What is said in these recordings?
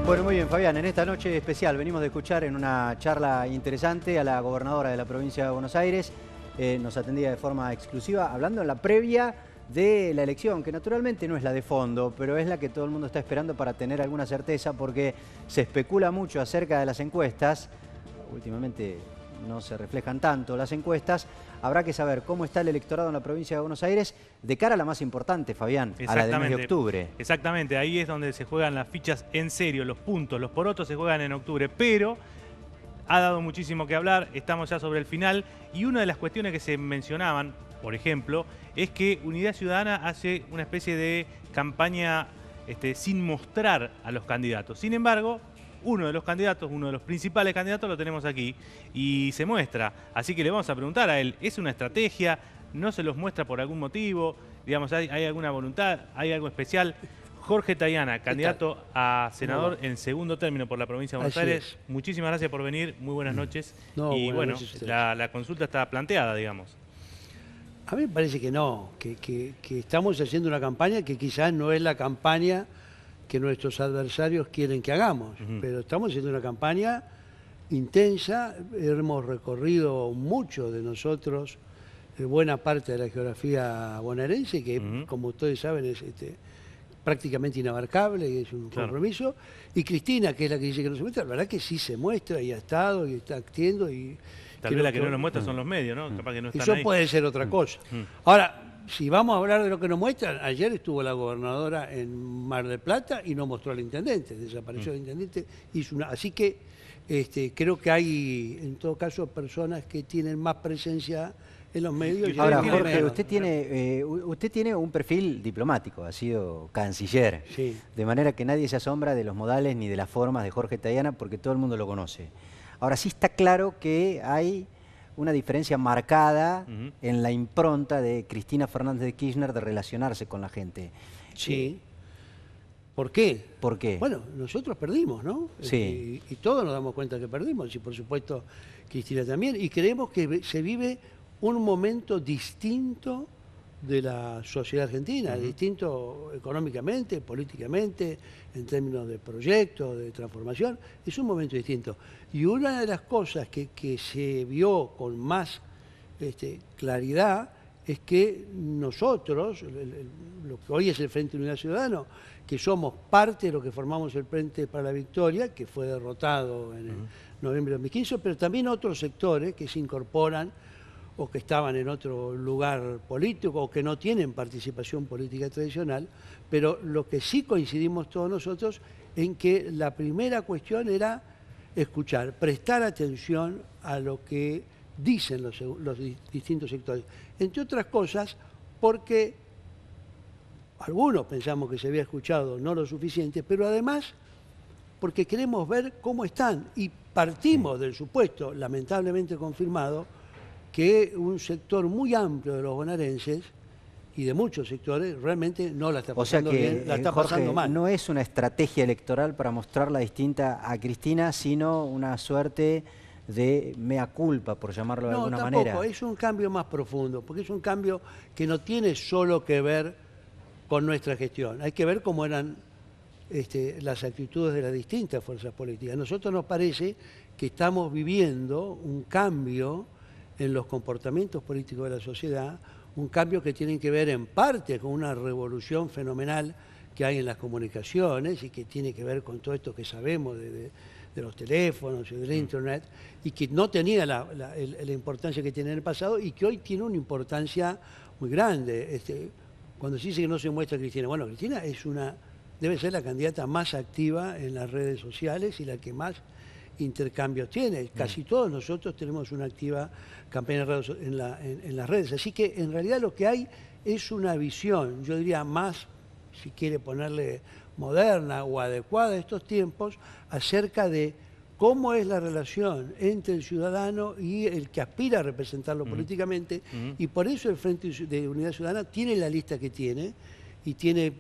Bueno, muy bien, Fabián, en esta noche especial venimos de escuchar en una charla interesante a la gobernadora de la provincia de Buenos Aires. Nos atendía de forma exclusiva, hablando en la previa de la elección, que naturalmente no es la de fondo, pero es la que todo el mundo está esperando para tener alguna certeza, porque se especula mucho acerca de las encuestas. Últimamente no se reflejan tanto las encuestas. Habrá que saber cómo está el electorado en la provincia de Buenos Aires de cara a la más importante, Fabián, a la del mes de octubre. Exactamente, ahí es donde se juegan las fichas en serio, los puntos, los porotos se juegan en octubre, pero ha dado muchísimo que hablar, estamos ya sobre el final, y una de las cuestiones que se mencionaban, por ejemplo, es que Unidad Ciudadana hace una especie de campaña sin mostrar a los candidatos. Sin embargo, uno de los candidatos, uno de los principales candidatos lo tenemos aquí y se muestra. Así que le vamos a preguntar a él, ¿es una estrategia? ¿No se los muestra por algún motivo? Digamos, ¿hay alguna voluntad? ¿Hay algo especial? Jorge Tayana, candidato a senador en segundo término por la provincia de Buenos Aires. Muchísimas gracias por venir, muy buenas noches. Y bueno, la consulta está planteada, digamos. A mí me parece que no, que estamos haciendo una campaña que quizás no es la campaña que nuestros adversarios quieren que hagamos, pero estamos haciendo una campaña intensa, hemos recorrido mucho de nosotros, buena parte de la geografía bonaerense, que como ustedes saben es prácticamente inabarcable y es un compromiso, y Cristina, que es la que dice que no se muestra, la verdad que sí se muestra y ha estado y está actiendo y... Tal vez la que no nos muestra son los medios, ¿no? Capaz que no están eso ahí. puede ser otra cosa. Ahora, si vamos a hablar de lo que nos muestran, ayer estuvo la gobernadora en Mar del Plata y no mostró al intendente, desapareció el intendente, hizo una... Así que creo que hay, en todo caso, personas que tienen más presencia en los medios. Ahora, Jorge, usted tiene un perfil diplomático, ha sido canciller, sí. De manera que nadie se asombra de los modales ni de las formas de Jorge Tayana, porque todo el mundo lo conoce. Ahora, sí está claro que hay una diferencia marcada en la impronta de Cristina Fernández de Kirchner de relacionarse con la gente. Sí. ¿Por qué? ¿Por qué? Bueno, nosotros perdimos, ¿no? Sí. Y todos nos damos cuenta que perdimos, y por supuesto Cristina también, y creemos que se vive un momento distinto de la sociedad argentina, distinto económicamente, políticamente, en términos de proyectos, de transformación, es un momento distinto. Y una de las cosas que se vio con más claridad es que nosotros, lo que hoy es el Frente Unidad Ciudadana, que somos parte de lo que formamos el Frente para la Victoria, que fue derrotado en el noviembre de 2015, pero también otros sectores que se incorporan o que estaban en otro lugar político o que no tienen participación política tradicional, pero lo que sí coincidimos todos nosotros en que la primera cuestión era escuchar, prestar atención a lo que dicen los distintos sectores. Entre otras cosas, porque algunos pensamos que se había escuchado no lo suficiente, pero además porque queremos ver cómo están y partimos del supuesto, lamentablemente confirmado, que un sector muy amplio de los bonaerenses y de muchos sectores realmente no la está pasando bien, la está pasando mal. No es una estrategia electoral para mostrarla distinta a Cristina, sino una suerte de mea culpa, por llamarlo de alguna manera. No, es un cambio más profundo, porque es un cambio que no tiene solo que ver con nuestra gestión, hay que ver cómo eran las actitudes de las distintas fuerzas políticas. A nosotros nos parece que estamos viviendo un cambio en los comportamientos políticos de la sociedad, un cambio que tiene que ver en parte con una revolución fenomenal que hay en las comunicaciones y que tiene que ver con todo esto que sabemos de los teléfonos y del internet, y que no tenía la importancia que tiene en el pasado y que hoy tiene una importancia muy grande. Cuando se dice que no se muestra Cristina, bueno, Cristina debe ser la candidata más activa en las redes sociales y la que más intercambios tiene. Casi todos nosotros tenemos una activa campaña en las redes. Así que en realidad lo que hay es una visión, yo diría más, si quiere ponerle moderna o adecuada a estos tiempos, acerca de cómo es la relación entre el ciudadano y el que aspira a representarlo políticamente. Y por eso el Frente de Unidad Ciudadana tiene la lista que tiene y tiene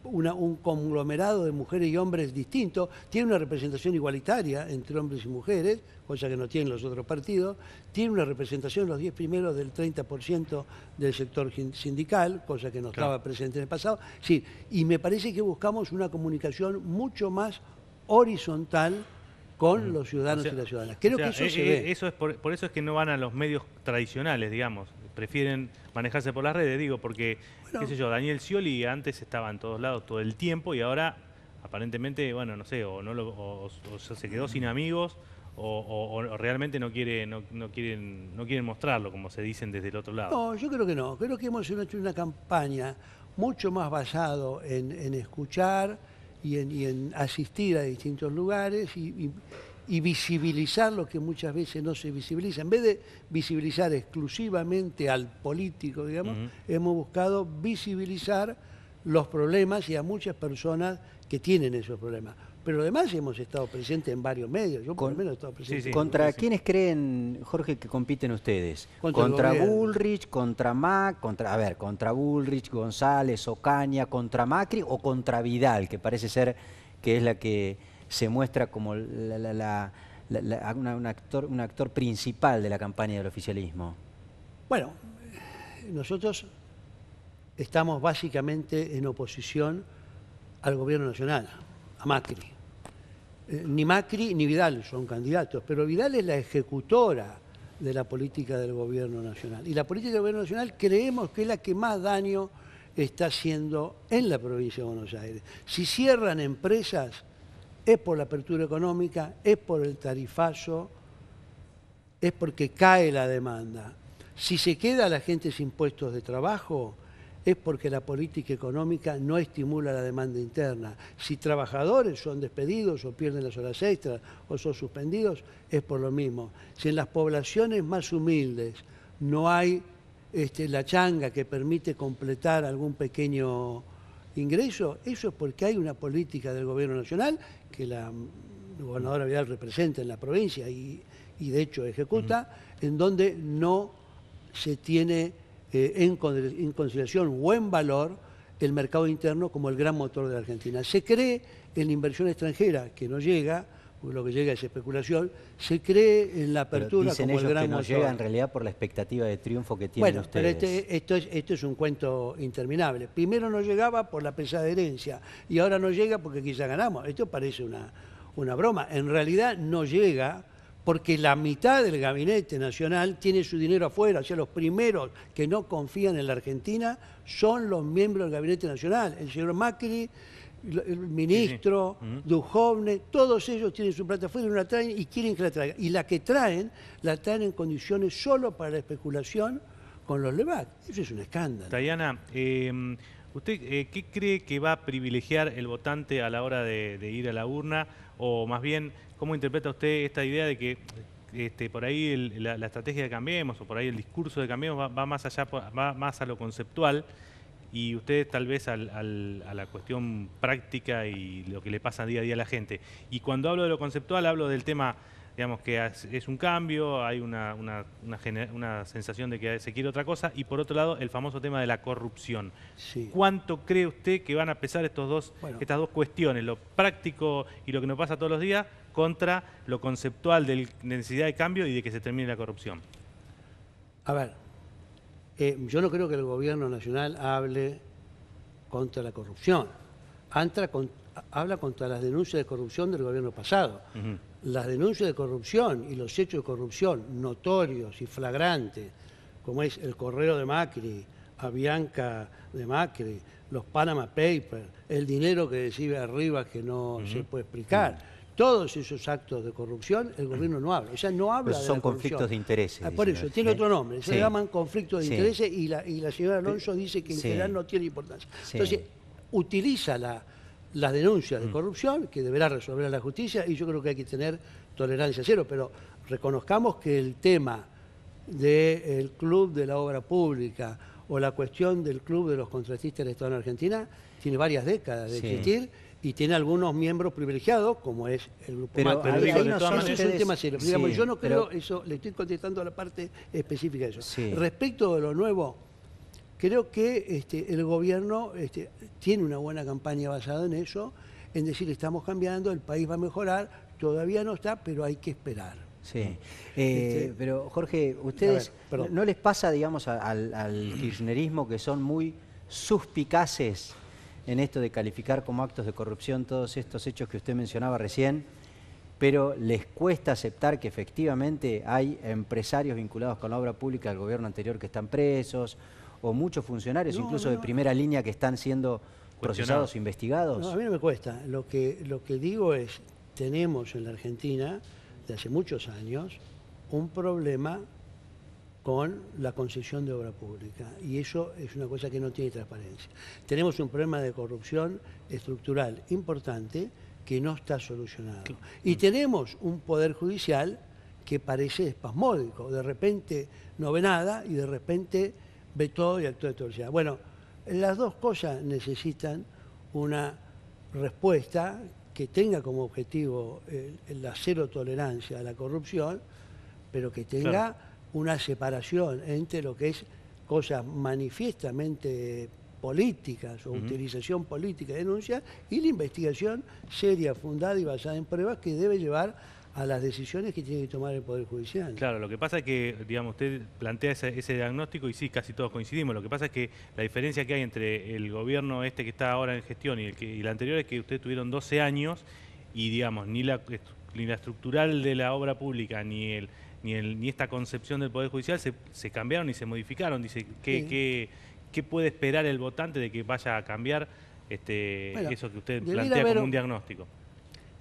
un conglomerado de mujeres y hombres distintos, tiene una representación igualitaria entre hombres y mujeres, cosa que no tienen los otros partidos, tiene una representación en los 10 primeros del 30% del sector sindical, cosa que no estaba presente en el pasado. Sí, y me parece que buscamos una comunicación mucho más horizontal con los ciudadanos y las ciudadanas. Creo que eso se ve. Eso es por eso es que no van a los medios tradicionales, digamos. Prefieren manejarse por las redes, digo, porque, qué sé yo, Daniel Scioli antes estaba en todos lados todo el tiempo y ahora, aparentemente, bueno, no sé, o se quedó sin amigos o realmente no quieren mostrarlo, como se dicen desde el otro lado. No, yo creo que no. Creo que hemos hecho una campaña mucho más basado en escuchar y en asistir a distintos lugares y visibilizar lo que muchas veces no se visibiliza. En vez de visibilizar exclusivamente al político, digamos, hemos buscado visibilizar los problemas y a muchas personas que tienen esos problemas. Pero además hemos estado presentes en varios medios. Yo por lo menos he estado presente. ¿Contra quiénes creen, Jorge, que compiten ustedes? Contra Bullrich, contra contra Bullrich, González, Ocaña, contra Macri o contra Vidal, que parece ser que es la que se muestra como un actor principal de la campaña del oficialismo. Bueno, nosotros estamos básicamente en oposición al gobierno nacional, a Macri. Ni Macri ni Vidal son candidatos, pero Vidal es la ejecutora de la política del gobierno nacional. Y la política del gobierno nacional creemos que es la que más daño está haciendo en la provincia de Buenos Aires. Si cierran empresas, es por la apertura económica, es por el tarifazo, es porque cae la demanda. Si se queda la gente sin puestos de trabajo, es porque la política económica no estimula la demanda interna. Si trabajadores son despedidos o pierden las horas extras o son suspendidos, es por lo mismo. Si en las poblaciones más humildes no hay la changa que permite completar algún pequeño ingreso, eso es porque hay una política del gobierno nacional que la gobernadora Vidal representa en la provincia y de hecho ejecuta, en donde no se tiene en consideración o en valor el mercado interno como el gran motor de la Argentina. Se cree en la inversión extranjera, que no llega, porque lo que llega es especulación, se cree en la apertura como el gran motor. No llega en realidad por la expectativa de triunfo que tienen ustedes. Pero esto es un cuento interminable. Primero no llegaba por la pesada herencia y ahora no llega porque quizá ganamos. Esto parece una broma. En realidad no llega porque la mitad del gabinete nacional tiene su dinero afuera. O sea, los primeros que no confían en la Argentina son los miembros del gabinete nacional. El señor Macri, el ministro, Duhovne, todos ellos tienen su plata afuera y no la traen y quieren que la traigan. Y la que traen, la traen en condiciones solo para la especulación con los LEVAC. Eso es un escándalo. Dayana, ¿usted qué cree que va a privilegiar el votante a la hora de ir a la urna? O más bien, ¿cómo interpreta usted esta idea de que por ahí la estrategia de Cambiemos o por ahí el discurso de Cambiemos va más allá, va más a lo conceptual y usted tal vez a la cuestión práctica y lo que le pasa día a día a la gente? Y cuando hablo de lo conceptual hablo del tema, digamos que es un cambio, hay una sensación de que se quiere otra cosa y por otro lado el famoso tema de la corrupción. Sí. ¿Cuánto cree usted que van a pesar estas dos cuestiones, lo práctico y lo que nos pasa todos los días contra lo conceptual de necesidad de cambio y de que se termine la corrupción? A ver, yo no creo que el gobierno nacional hable contra la corrupción. Habla contra las denuncias de corrupción del gobierno pasado. Las denuncias de corrupción y los hechos de corrupción notorios y flagrantes, como es el correo de Macri, Avianca de Macri, los Panama Papers, el dinero que recibe arriba que no se puede explicar, todos esos actos de corrupción, el gobierno no habla. O sea, no habla de la corrupción. Son conflictos de intereses. Por eso, tiene otro nombre. Se llaman conflictos de intereses y la señora Alonso dice que en general no tiene importancia. Entonces, utiliza las denuncias de corrupción, que deberá resolver la justicia, y yo creo que hay que tener tolerancia cero, pero reconozcamos que el tema del Club de la Obra Pública o la cuestión del Club de los Contratistas del Estado en Argentina tiene varias décadas de existir y tiene algunos miembros privilegiados, como es el Grupo Macri. Pero ahí no eso es un tema serio. Digamos, yo no creo, pero eso le estoy contestando a la parte específica de eso. Sí. Respecto de lo nuevo, creo que el gobierno tiene una buena campaña basada en eso, en decir estamos cambiando, el país va a mejorar, todavía no está, pero hay que esperar. Sí, pero Jorge, ¿ustedes no les pasa, digamos, al kirchnerismo que son muy suspicaces en esto de calificar como actos de corrupción todos estos hechos que usted mencionaba recién, pero les cuesta aceptar que efectivamente hay empresarios vinculados con la obra pública del gobierno anterior que están presos, o muchos funcionarios, incluso de primera línea, que están siendo procesados o investigados? No, a mí no me cuesta. Lo que digo es, tenemos en la Argentina, de hace muchos años, un problema con la concesión de obra pública, y eso es una cosa que no tiene transparencia. Tenemos un problema de corrupción estructural importante que no está solucionado. Y tenemos un poder judicial que parece espasmódico. De repente no ve nada y de repente ve todo y actúa de torcida. Bueno, las dos cosas necesitan una respuesta que tenga como objetivo la cero tolerancia a la corrupción, pero que tenga una separación entre lo que es cosas manifiestamente políticas o utilización política de denuncia y la investigación seria, fundada y basada en pruebas que debe llevar a las decisiones que tiene que tomar el Poder Judicial. Claro, lo que pasa es que, digamos, usted plantea ese diagnóstico y sí, casi todos coincidimos. Lo que pasa es que la diferencia que hay entre el gobierno que está ahora en gestión y el anterior es que ustedes tuvieron 12 años y, digamos, ni la estructural de la obra pública ni esta concepción del Poder Judicial se cambiaron y se modificaron. Dice, ¿qué puede esperar el votante de que vaya a cambiar eso que usted plantea como un diagnóstico?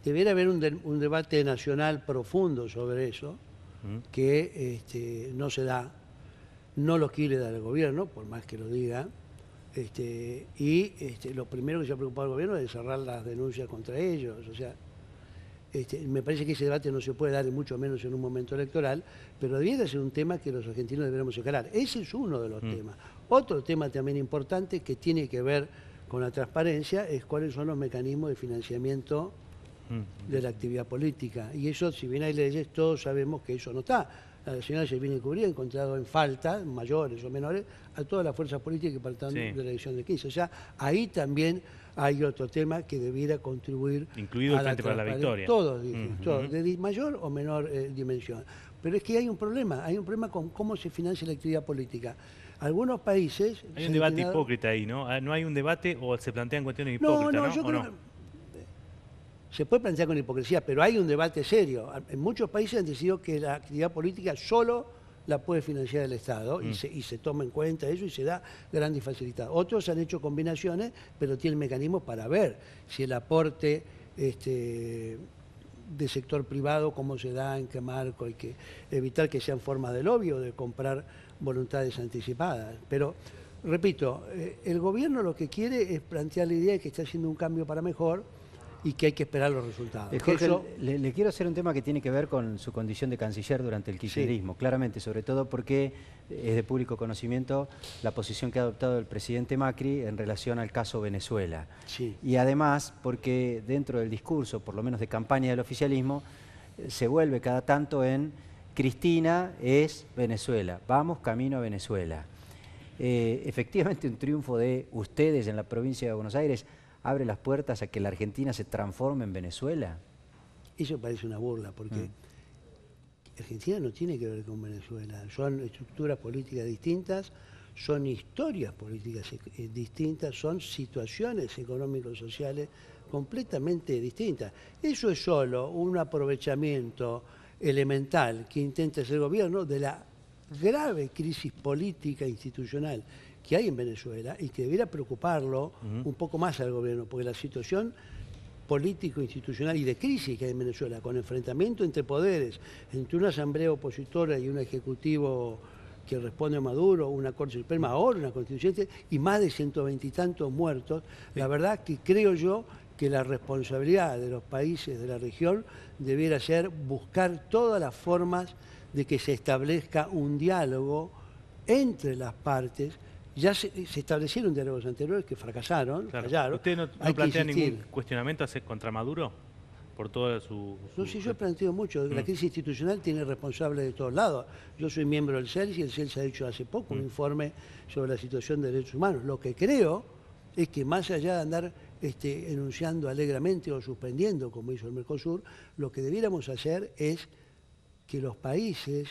Debería haber un debate nacional profundo sobre eso, que no se da, no lo quiere dar el gobierno, por más que lo diga, y lo primero que se ha preocupado el gobierno es cerrar las denuncias contra ellos. O sea, me parece que ese debate no se puede dar, y mucho menos en un momento electoral, pero debiera ser un tema que los argentinos deberíamos encarar. Ese es uno de los temas. Otro tema también importante que tiene que ver con la transparencia es cuáles son los mecanismos de financiamiento de la actividad política. Y eso, si bien hay leyes, todos sabemos que eso no está. La señora Yelvini Cubría ha encontrado en falta, mayores o menores, a todas las fuerzas políticas que participan de la elección de 15. O sea, ahí también hay otro tema que debiera contribuir incluido el Frente para la Victoria. Todos, todos, de mayor o menor dimensión. Pero es que hay un problema con cómo se financia la actividad política. Algunos países... Hay un debate hipócrita ahí, ¿no? ¿No hay un debate o se plantean cuestiones hipócritas? No, yo creo que se puede plantear con hipocresía, pero hay un debate serio. En muchos países han decidido que la actividad política solo la puede financiar el Estado y se toma en cuenta eso y se da grandes facilidades. Otros han hecho combinaciones, pero tienen mecanismos para ver si el aporte de sector privado, cómo se da, en qué marco, hay que evitar que sean formas de lobby o de comprar voluntades anticipadas. Pero, repito, el gobierno lo que quiere es plantear la idea de que está haciendo un cambio para mejor y que hay que esperar los resultados. Jorge, le quiero hacer un tema que tiene que ver con su condición de canciller durante el kirchnerismo, claramente, sobre todo porque es de público conocimiento la posición que ha adoptado el presidente Macri en relación al caso Venezuela. Y además porque dentro del discurso, por lo menos de campaña del oficialismo, se vuelve cada tanto en Cristina es Venezuela, vamos camino a Venezuela. Efectivamente, un triunfo de ustedes en la provincia de Buenos Aires abre las puertas a que la Argentina se transforme en Venezuela. Eso parece una burla, porque Argentina no tiene que ver con Venezuela. Son estructuras políticas distintas, son historias políticas distintas, son situaciones económico-sociales completamente distintas. Eso es solo un aprovechamiento elemental que intenta hacer el gobierno de la grave crisis política e institucional que hay en Venezuela y que debiera preocuparlo un poco más al gobierno, porque la situación político-institucional y de crisis que hay en Venezuela, con enfrentamiento entre poderes, entre una asamblea opositora y un ejecutivo que responde a Maduro, una Corte Suprema, ahora una constituyente, y más de 120 y tantos muertos, la verdad que creo yo que la responsabilidad de los países de la región debiera ser buscar todas las formas de que se establezca un diálogo entre las partes. Ya se establecieron diálogos anteriores que fracasaron, fallaron. ¿Usted no plantea ningún cuestionamiento contra Maduro por toda su... No, sí, yo planteo mucho. La crisis institucional tiene responsables de todos lados. Yo soy miembro del CELS y el CELS ha hecho hace poco un informe sobre la situación de derechos humanos. Lo que creo es que más allá de andar enunciando alegremente o suspendiendo, como hizo el Mercosur, lo que debiéramos hacer es que los países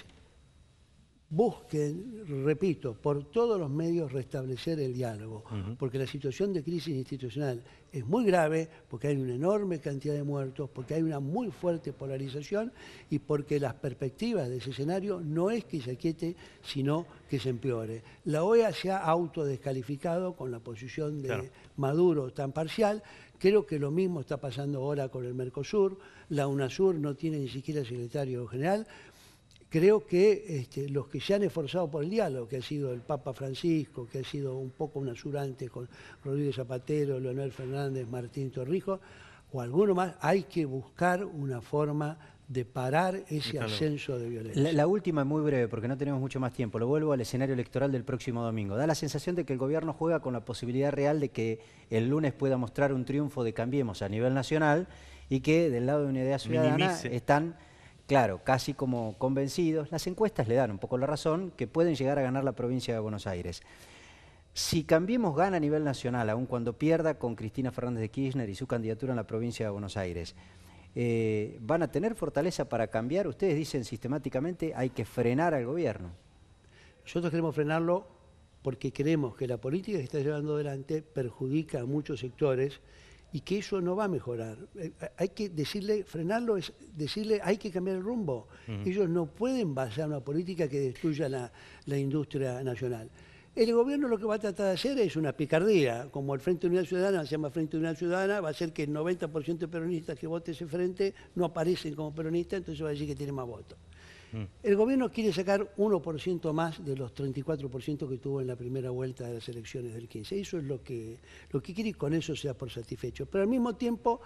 busquen, repito, por todos los medios restablecer el diálogo, porque la situación de crisis institucional es muy grave, porque hay una enorme cantidad de muertos, porque hay una muy fuerte polarización y porque las perspectivas de ese escenario no es que se aquiete, sino que se empeore. La OEA se ha autodescalificado con la posición de Maduro tan parcial. Creo que lo mismo está pasando ahora con el Mercosur. La UNASUR no tiene ni siquiera secretario general. Creo que los que se han esforzado por el diálogo, que ha sido el Papa Francisco, que ha sido un poco UNASUR antes con Rodríguez Zapatero, Leonel Fernández, Martín Torrijos, o alguno más, hay que buscar una forma de parar ese ascenso de violencia. La última es muy breve porque no tenemos mucho más tiempo. Lo vuelvo al escenario electoral del próximo domingo. Da la sensación de que el gobierno juega con la posibilidad real de que el lunes pueda mostrar un triunfo de Cambiemos a nivel nacional y que del lado de Unidad Ciudadana están... Claro, casi como convencidos. Las encuestas le dan un poco la razón que pueden llegar a ganar la provincia de Buenos Aires. Si Cambiemos gana a nivel nacional, aun cuando pierda con Cristina Fernández de Kirchner y su candidatura en la provincia de Buenos Aires, ¿van a tener fortaleza para cambiar? Ustedes dicen sistemáticamente hay que frenar al gobierno. Nosotros queremos frenarlo porque creemos que la política que está llevando adelante perjudica a muchos sectores y que eso no va a mejorar. Hay que decirle, frenarlo es decirle, hay que cambiar el rumbo. Ellos no pueden basar una política que destruya la industria nacional. El gobierno lo que va a tratar de hacer es una picardía, como el Frente Unidad Ciudadana se llama Frente Unidad Ciudadana, va a ser que el 90% de peronistas que vote ese frente no aparecen como peronistas, entonces va a decir que tiene más votos. El gobierno quiere sacar 1% más de los 34% que tuvo en la primera vuelta de las elecciones del 15. Eso es lo que quiere y con eso se da por satisfecho. Pero al mismo tiempo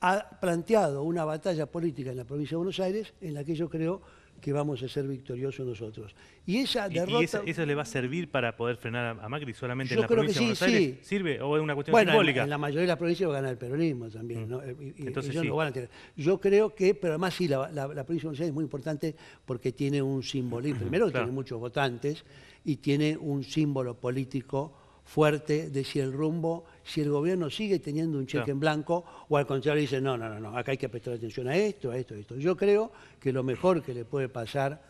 ha planteado una batalla política en la provincia de Buenos Aires en la que yo creo que vamos a ser victoriosos nosotros. Y esa derrota... ¿Y eso le va a servir para poder frenar a Macri solamente en la provincia de Buenos Aires? Sí. ¿Sirve o es una cuestión simbólica? Bueno, en la mayoría de las provincias va a ganar el peronismo también, ¿no? Entonces ellos sí. no van a tener. Yo creo que, pero además sí, la provincia de Buenos Aires es muy importante porque tiene un simbolismo. Primero tiene muchos votantes y tiene un símbolo político fuerte de si el rumbo, si el gobierno sigue teniendo un cheque en blanco o al contrario dice no, acá hay que prestar atención a esto, a esto, a esto. Yo creo que lo mejor que le puede pasar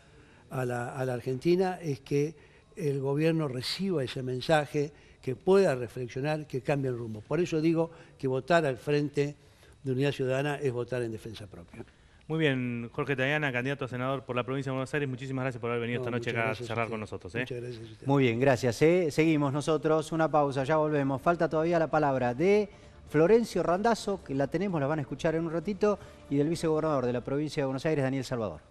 a la Argentina es que el gobierno reciba ese mensaje, que pueda reflexionar, que cambie el rumbo. Por eso digo que votar al Frente de Unidad Ciudadana es votar en defensa propia. Muy bien, Jorge Tayana, candidato a senador por la provincia de Buenos Aires, muchísimas gracias por haber venido esta noche acá a charlar con nosotros. Muchas gracias a usted. Muy bien, gracias. Seguimos nosotros, una pausa, ya volvemos. Falta todavía la palabra de Florencio Randazzo, que la tenemos, la van a escuchar en un ratito, y del vicegobernador de la provincia de Buenos Aires, Daniel Salvador.